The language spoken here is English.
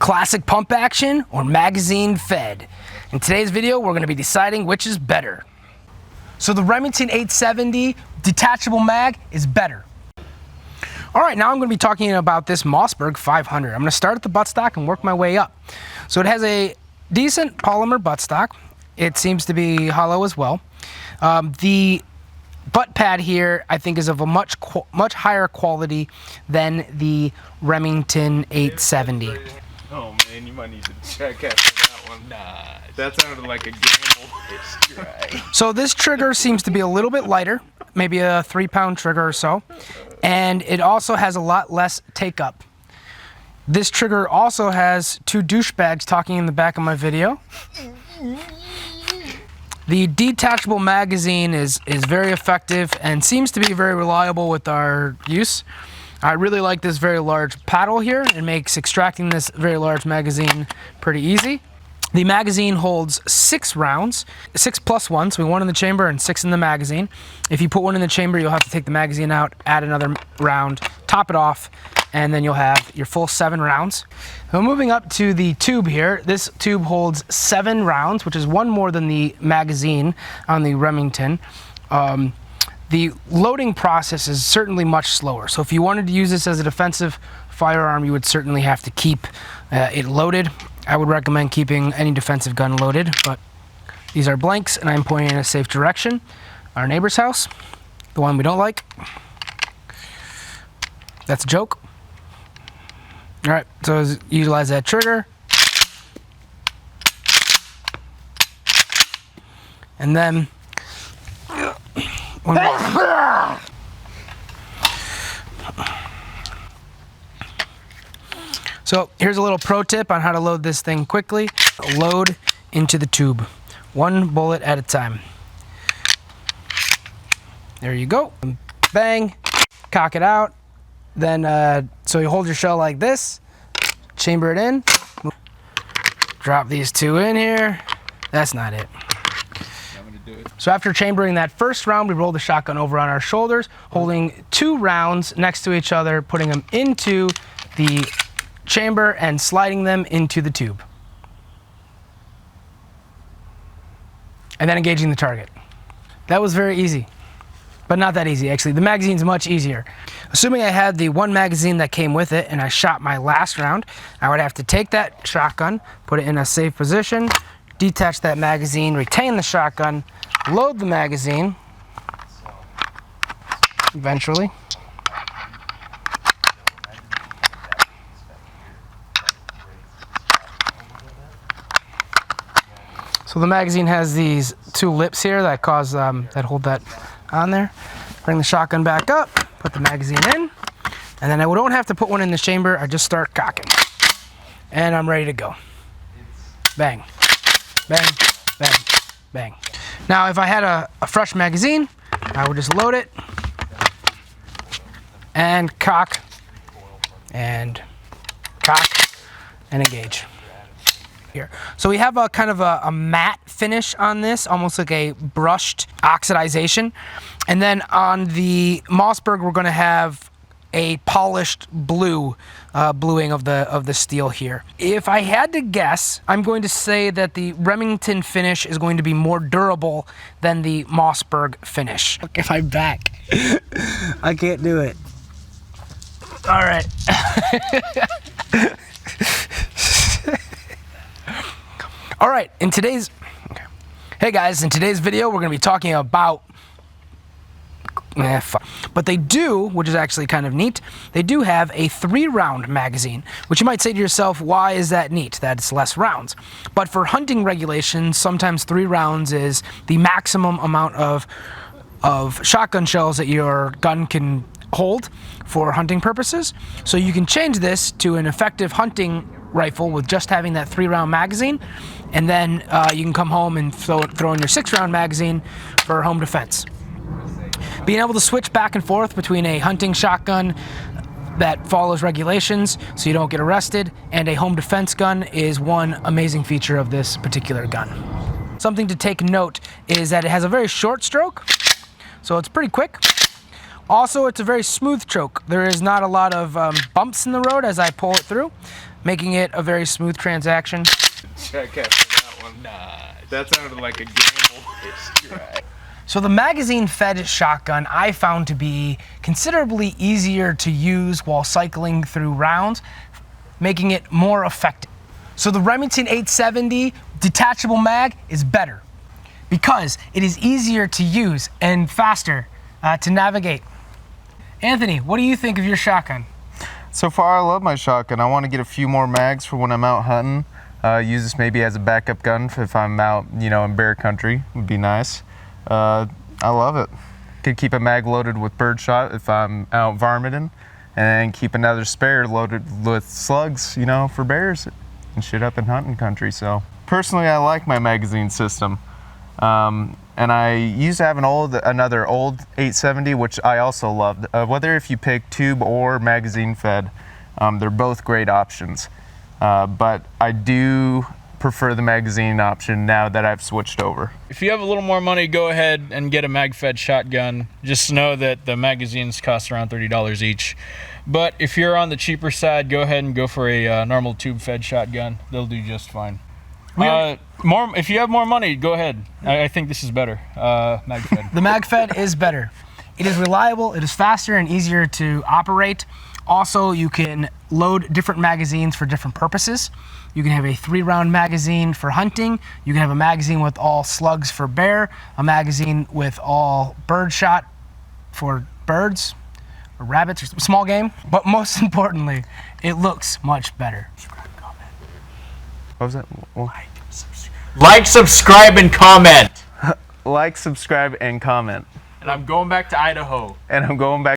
classic pump action or magazine fed. In today's video, we're going to be deciding which is better. So the Remington 870 detachable mag is better. All right, now I'm going to be talking about this Mossberg 500. I'm going to start at the buttstock and work my way up. So it has a decent polymer buttstock. It seems to be hollow as well. The butt pad here, I think, is of a much higher quality than the Remington 870. Oh man, you might need to check after that one. Nah, that sounded like a gamble. It's dry. So this trigger seems to be a little bit lighter, maybe a 3-pound trigger or so, and it also has a lot less take up. This trigger also has 2 douchebags talking in the back of my video. The detachable magazine is very effective and seems to be very reliable with our use. I really like this very large paddle here. It makes extracting this very large magazine pretty easy. The magazine holds 6 rounds, 6 plus 1, so 1 in the chamber and 6 in the magazine. If you put 1 in the chamber, you'll have to take the magazine out, add another round, top it off, and then you'll have your full 7 rounds. So moving up to the tube here, this tube holds 7 rounds, which is 1 more than the magazine on the Remington. The loading process is certainly much slower. So if you wanted to use this as a defensive firearm, you would certainly have to keep it loaded. I would recommend keeping any defensive gun loaded, but these are blanks and I'm pointing in a safe direction. Our neighbor's house, the one we don't like. That's a joke. All right, so utilize that trigger. And then one more. So here's a little pro tip on how to load this thing quickly. Load into the tube, 1 bullet at a time. There you go. Bang, cock it out. Then, so you hold your shell like this, chamber it in, drop these 2 in here. That's not it. So after chambering that first round, we roll the shotgun over on our shoulders, holding 2 rounds next to each other, putting them into the chamber and sliding them into the tube. And then engaging the target. That was very easy, but not that easy actually. The magazine's much easier. Assuming I had the 1 magazine that came with it and I shot my last round, I would have to take that shotgun, put it in a safe position, detach that magazine, retain the shotgun, load the magazine, eventually. So the magazine has these 2 lips here that cause that hold that on there. Bring the shotgun back up, put the magazine in, and then I don't have to put 1 in the chamber. I just start cocking, and I'm ready to go. Bang, bang, bang, bang. Now, if I had a fresh magazine, I would just load it and cock and engage. Here. So we have a kind of a matte finish on this, almost like a brushed oxidization. And then on the Mossberg, we're going to have a polished blue, bluing of the steel here. If I had to guess, I'm going to say that the Remington finish is going to be more durable than the Mossberg finish. Look, if I'm back, I can't do it. All right. All right, hey guys, in today's video, we're gonna be talking about, but they do, which is actually kind of neat, they do have a 3-round magazine, which you might say to yourself, why is that neat? That's less rounds. But for hunting regulations, sometimes 3 rounds is the maximum amount of shotgun shells that your gun can hold for hunting purposes. So you can change this to an effective hunting rifle with just having that 3-round magazine, and then you can come home and throw in your 6-round magazine for home defense. Being able to switch back and forth between a hunting shotgun that follows regulations so you don't get arrested and a home defense gun is one amazing feature of this particular gun. Something to take note is that it has a very short stroke, so it's pretty quick. Also, it's a very smooth choke. There is not a lot of bumps in the road as I pull it through, making it a very smooth transaction. Check after that one. Nice. That sounded like a gamble. It's dry. So the magazine-fed shotgun I found to be considerably easier to use while cycling through rounds, making it more effective. So the Remington 870 detachable mag is better because it is easier to use and faster to navigate. Anthony, what do you think of your shotgun? So far, I love my shotgun. I want to get a few more mags for when I'm out hunting. Use this maybe as a backup gun if I'm out, in bear country. Would be nice. I love it. Could keep a mag loaded with birdshot if I'm out varminting, and keep another spare loaded with slugs, for bears and shit up in hunting country. So personally, I like my magazine system. And I used to have another old 870, which I also loved. Whether if you pick tube or magazine fed, they're both great options. But I do prefer the magazine option now that I've switched over. If you have a little more money, go ahead and get a mag-fed shotgun. Just know that the magazines cost around $30 each. But if you're on the cheaper side, go ahead and go for a normal tube-fed shotgun. They'll do just fine. If you have more money, go ahead. I think this is better. Mag-fed. The mag-fed is better. It is reliable, it is faster and easier to operate. Also, you can load different magazines for different purposes. You can have a 3-round magazine for hunting. You can have a magazine with all slugs for bear, a magazine with all birdshot for birds, or rabbits, or small game. But most importantly, it looks much better. What was that? Like, subscribe, and comment. Like, subscribe, and comment. And I'm going back to Idaho. And I'm going back